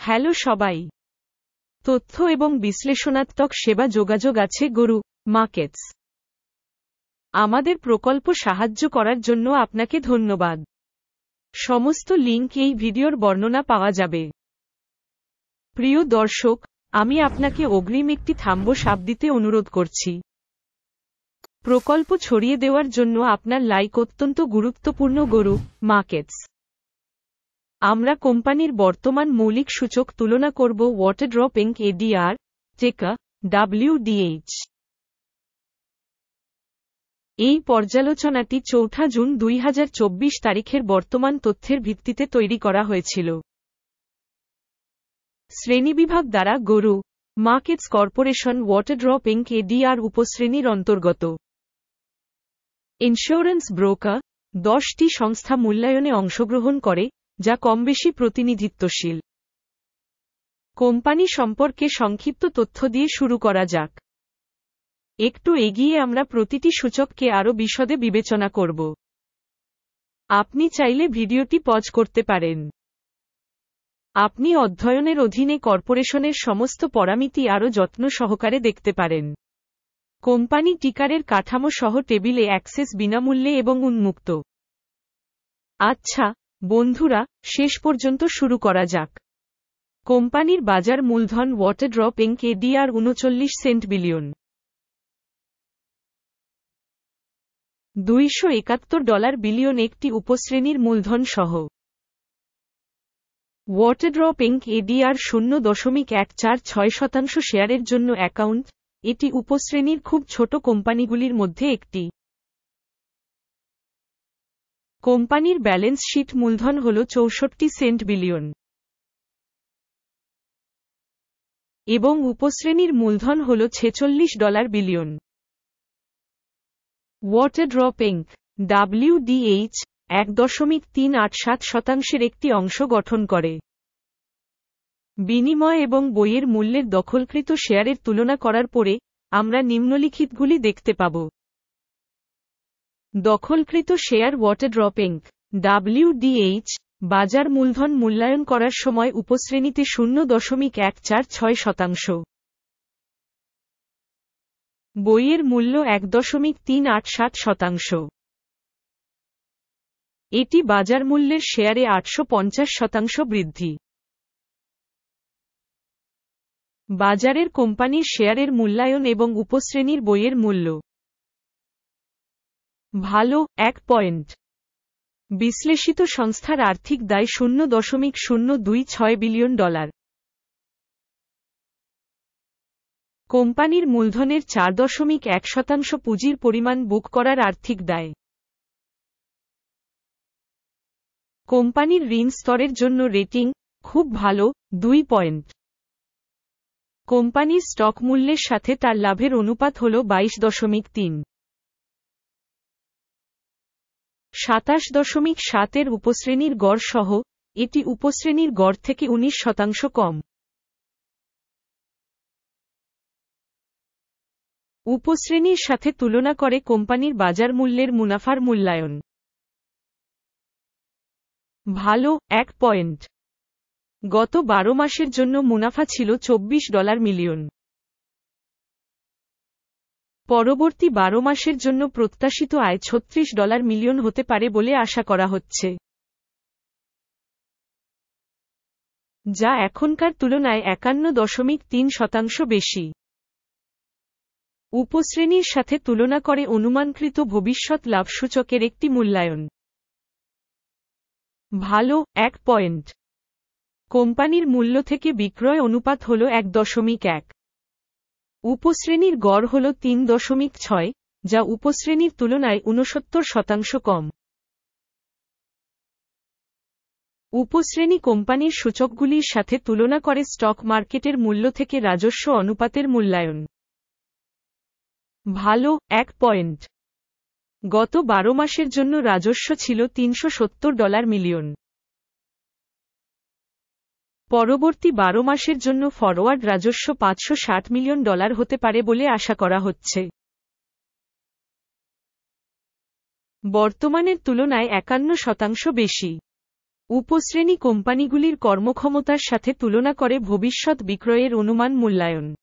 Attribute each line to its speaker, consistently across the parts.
Speaker 1: Hello সবাই। তথ্য এবং বিশ্লেষণাত্মক সেবা যোগাযোগ আছে গরু মার্কেটস। আমাদের প্রকল্প সাহায্য করার জন্য আপনাকে ধন্যবাদ। সমস্ত লিঙ্ক এই ভিডিওর বর্ণনা পাওয়া যাবে। প্রিয় দর্শক, আমি আপনাকে অগ্রিম একটি থাম্বস-আপ দিতে অনুরোধ করছি। প্রকল্প ছড়িয়ে দেওয়ার জন্য আপনার লাইক অত্যন্ত গুরুত্বপূর্ণ গরু মার্কেটস। আমরা কোম্পানির বর্তমান মৌলিক সূচক তুলনা করব ওয়াটারড্রপ ইনক এডিআর, টেকা, WDH। এই পর্যালোচনাটি 4 জুন 2024 তারিখের বর্তমান তথ্যের ভিত্তিতে তৈরি করা হয়েছিল। শ্রেণীবিভাগ দ্বারা গরু মার্কেটস কর্পোরেশন ওয়াটারড্রপ ইনক এডিআর উপশ্রেণীর অন্তর্গত। ইন্স্যুরেন্স ব্রোকার 10টি সংস্থা মূল্যায়নে অংশগ্রহণ করে, যা কমবেশি প্রতিনিধিত্বশীল। কোম্পানি সম্পর্কে সংক্ষিপ্ত তথ্য দিয়ে শুরু করা যাক। একটু এগিয়ে আমরা প্রতিটি সূচককে আরও বিশদে বিবেচনা করব। আপনি চাইলে ভিডিওটি পজ করতে পারেন। আপনি অধ্যয়নের অধীনে কর্পোরেশনের সমস্ত পরামিতি আরও যত্ন সহকারে দেখতে পারেন। কোম্পানি টিকারের কাঠামো সহ টেবিলে অ্যাক্সেস বিনামূল্যে এবং উন্মুক্ত। আচ্ছা বন্ধুরা, শেষ পর্যন্ত শুরু করা যাক। কোম্পানির বাজার মূলধন Waterdrop Inc ADR 39 cent billion, $271 billion একটি উপশ্রেণীর মূলধন সহ। ওয়াটারড্রপ ইনক এডিআর 0.146% শেয়ারের জন্য অ্যাকাউন্ট, এটি উপশ্রেণীর খুব ছোট কোম্পানিগুলির মধ্যে একটি। কোম্পানির ব্যালেন্স শীট মূলধন হল 64 সেন্ট বিলিয়ন এবং উপশ্রেণীর মূলধন হল $46 বিলিয়ন। ওয়াটারড্রপ ইনক WDH 1.387% একটি অংশ গঠন করে। বিনিময় এবং বইয়ের মূল্যের দখলকৃত শেয়ারের তুলনা করার পরে, আমরা নিম্নলিখিতগুলি দেখতে পাব। দখলকৃত শেয়ার ওয়াটারড্রপ ইনক WDH বাজার মূলধন মূল্যায়ন করার সময় উপশ্রেণীতে 0.146%। বইয়ের মূল্য 1.387%। এটি বাজার মূল্যের শেয়ারে 850% বৃদ্ধি। বাজারের কোম্পানির শেয়ারের মূল্যায়ন এবং উপশ্রেণীর বইয়ের মূল্য। ভালো 1 পয়েন্ট। বিশ্লেষিত সংস্থার আর্থিক দায় $0.026 বিলিয়ন। কোম্পানির মূলধনের 4.1% পুঁজির পরিমাণ বুক করার আর্থিক দায়। কোম্পানির ঋণ স্তরের জন্য রেটিং খুব ভালো 2 পয়েন্ট। কোম্পানির স্টক মূল্যের সাথে তার লাভের অনুপাত হল 22.3। 27.7 এর উপশ্রেণীর গড় সহ, এটি উপশ্রেণীর গড় থেকে 19% কম। উপশ্রেণীর সাথে তুলনা করে কোম্পানির বাজার মূল্যের মুনাফার মূল্যায়ন। ভালো 1 পয়েন্ট। গত 12 মাসের জন্য মুনাফা ছিল $24 মিলিয়ন। পরবর্তী 12 মাসের জন্য প্রত্যাশিত আয় $36 মিলিয়ন হতে পারে বলে আশা করা হচ্ছে, যা এখনকার তুলনায় 51.3% বেশি। উপশ্রেণীর সাথে তুলনা করে অনুমানকৃত ভবিষ্যৎ লাভ সূচকের একটি মূল্যায়ন। ভালো 1 পয়েন্ট। কোম্পানির মূল্য থেকে বিক্রয় অনুপাত হল 1.1। উপশ্রেণীর গড় হল 3.6, যা উপশ্রেণীর তুলনায় 69% কম। উপশ্রেণী কোম্পানির সূচকগুলির সাথে তুলনা করে স্টক মার্কেটের মূল্য থেকে রাজস্ব অনুপাতের মূল্যায়ন। ভালো 1 পয়েন্ট। গত 12 মাসের জন্য রাজস্ব ছিল $370 মিলিয়ন। পরবর্তী 12 মাসের জন্য ফরওয়ার্ড রাজস্ব $560 মিলিয়ন হতে পারে বলে আশা করা হচ্ছে। বর্তমানের তুলনায় 51% বেশি। উপশ্রেণী কোম্পানিগুলির কর্মক্ষমতার সাথে তুলনা করে ভবিষ্যৎ বিক্রয়ের অনুমান মূল্যায়ন।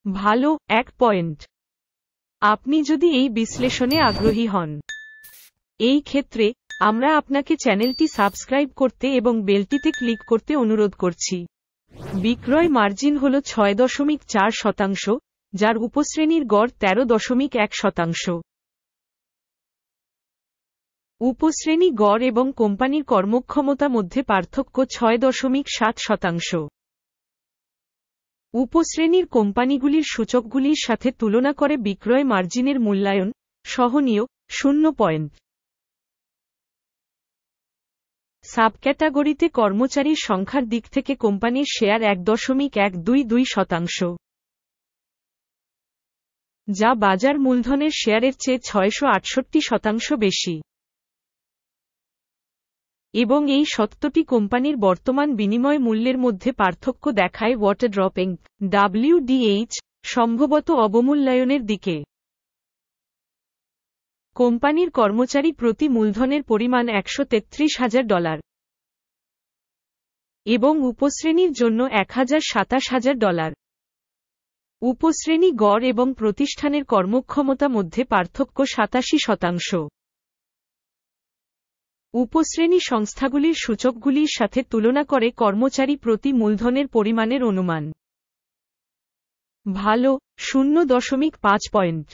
Speaker 1: ভালো, 1 পয়েন্ট। আপনি যদি এই বিশ্লেষণে আগ্রহী হন, এই ক্ষেত্রে আমরা আপনাকে চ্যানেলটি সাবস্ক্রাইব করতে এবং বেলটিতে ক্লিক করতে অনুরোধ করছি। বিক্রয় মার্জিন হল 6.4%, যার উপশ্রেণীর গড় 13.1%। উপশ্রেণী গড় এবং কোম্পানির কর্মক্ষমতা মধ্যে পার্থক্য 6.7%। উপশ্রেণীর কোম্পানিগুলির সূচকগুলির সাথে তুলনা করে বিক্রয় মার্জিনের মূল্যায়ন সহনীয়, 0 পয়েন্ট। সাবক্যাটাগরিতে কর্মচারীর সংখ্যার দিক থেকে কোম্পানির শেয়ার 1.122%, যা বাজার মূলধনের শেয়ারের চেয়ে 668% বেশি। এবং এই সত্যটি কোম্পানির বর্তমান বিনিময় মূল্যের মধ্যে পার্থক্য দেখায় ওয়াটারড্রপ ইনক, WDH, সম্ভবত অবমূল্যায়নের দিকে। কোম্পানির কর্মচারী প্রতি মূলধনের পরিমাণ $133,000 এবং উপশ্রেণীর জন্য $127,000। উপশ্রেণী গড় এবং প্রতিষ্ঠানের কর্মক্ষমতা মধ্যে পার্থক্য 87%। উপশ্রেণী সংস্থাগুলির সূচকগুলির সাথে তুলনা করে কর্মচারী প্রতি মূলধনের পরিমাণের অনুমান। ভালো, 0.5 পয়েন্ট।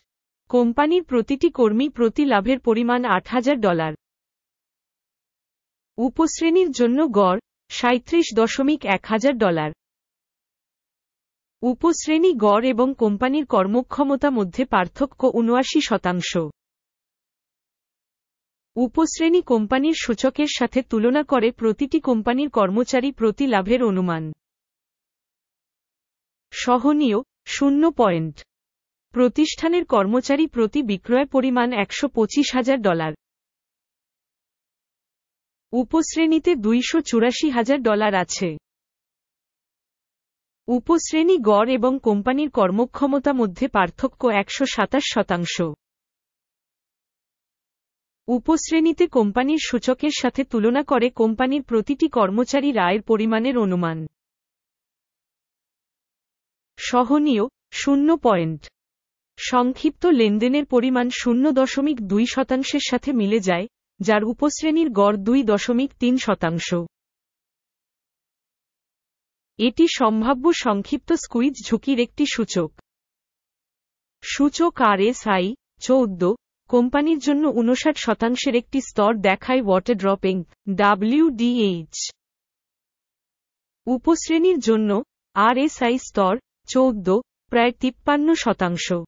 Speaker 1: কোম্পানির প্রতিটি কর্মী প্রতি লাভের পরিমাণ $8,000। উপশ্রেণীর জন্য গড় $37,100। উপশ্রেণী গড় এবং কোম্পানির কর্মক্ষমতা মধ্যে পার্থক্য 79%। উপশ্রেণী কোম্পানির সূচকের সাথে তুলনা করে প্রতিটি কোম্পানির কর্মচারী প্রতি লাভের অনুমান সহনীয়, 0 পয়েন্ট। প্রতিষ্ঠানের কর্মচারী প্রতি বিক্রয় পরিমাণ $125,000। উপশ্রেণীতে $284,000 আছে। উপশ্রেণী গড় এবং কোম্পানির কর্মক্ষমতা মধ্যে পার্থক্য 127%। উপশ্রেণীতে কোম্পানির সূচকের সাথে তুলনা করে কোম্পানির প্রতিটি কর্মচারীর আয়ের পরিমাণের অনুমান সহনীয়, 0 পয়েন্ট। সংক্ষিপ্ত লেনদেনের পরিমাণ 0.2%-এর সাথে মিলে যায়, যার উপশ্রেণীর গড় 2.3%। এটি সম্ভাব্য সংক্ষিপ্ত স্কুইজ ঝুঁকির একটি সূচক। সূচক RSI 14, কোম্পানির জন্য 59%-এর একটি স্তর দেখায় ওয়াটারড্রপ ইনক, WDH। উপশ্রেণীর জন্য RSI স্তর 14, প্রায় 53%।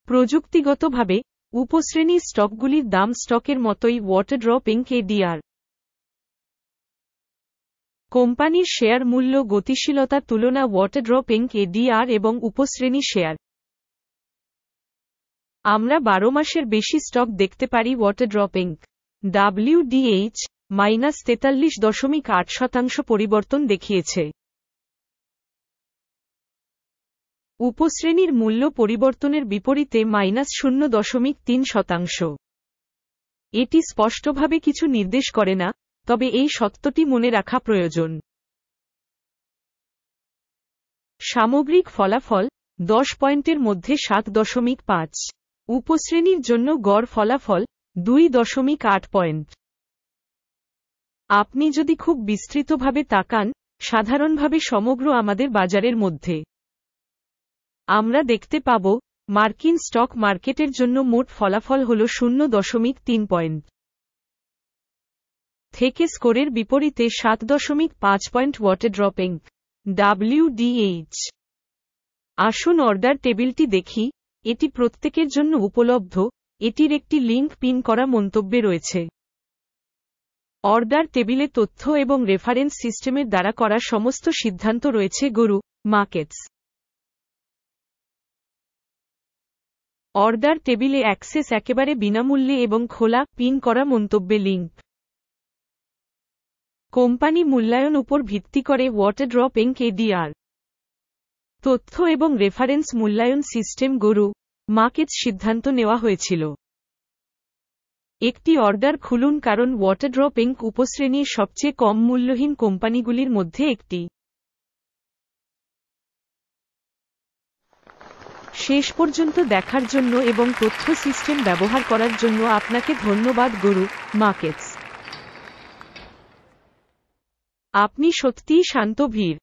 Speaker 1: প্রযুক্তিগতভাবে, উপশ্রেণীর স্টকগুলির দাম স্টকের মতোই ওয়াটারড্রপ ইনক ADR। কোম্পানির শেয়ার মূল্য গতিশীলতা তুলনা ওয়াটারড্রপ ইনক ADR এবং উপশ্রেণী শেয়ার। আমরা 12 মাসের বেশি স্টক দেখতে পারি ওয়াটারড্রপ ইনক, WDH, -43.8% পরিবর্তন দেখিয়েছে। উপশ্রেণীর মূল্য পরিবর্তনের বিপরীতে -0.3%। এটি স্পষ্টভাবে কিছু নির্দেশ করে না, তবে এই সত্যটি মনে রাখা প্রয়োজন। সামগ্রিক ফলাফল 10 পয়েন্টের মধ্যে 7.5। উপশ্রেণীর জন্য গড় ফলাফল 2.8 পয়েন্ট। আপনি যদি খুব বিস্তৃতভাবে তাকান, সাধারণভাবে সমগ্র আমাদের বাজারের মধ্যে, আমরা দেখতে পাব, মার্কিন স্টক মার্কেটের জন্য মোট ফলাফল হল 0.3 পয়েন্ট। থেকে স্কোরের বিপরীতে 7.5 পয়েন্ট ওয়াটারড্রপ ইনক, WDH। আসুন অর্ডার টেবিলটি দেখি, এটি প্রত্যেকের জন্য উপলব্ধ, এটির একটি লিঙ্ক পিন করা মন্তব্যে রয়েছে। অর্ডার টেবিলে তথ্য এবং রেফারেন্স সিস্টেমের দ্বারা করা সমস্ত সিদ্ধান্ত রয়েছে গুরু মার্কেটস। অর্ডার টেবিলে অ্যাক্সেস একেবারে বিনামূল্যে এবং খোলা, পিন করা মন্তব্যে লিঙ্ক। কোম্পানি মূল্যায়ন উপর ভিত্তি করে ওয়াটারড্রপ ইনক ADR। তথ্য এবং রেফারেন্স মূল্যায়ন সিস্টেম গুরু মার্কেটস সিদ্ধান্ত নেওয়া হয়েছিল। একটি অর্ডার খুলুন কারণ ওয়াটারড্রপ ইনক উপশ্রেণীর সবচেয়ে কম মূল্যহীন কোম্পানিগুলির মধ্যে একটি। শেষ পর্যন্ত দেখার জন্য এবং তথ্য সিস্টেম ব্যবহার করার জন্য আপনাকে ধন্যবাদ গরু মার্কেটস। আপনি সত্যিই শান্ত, ভীর।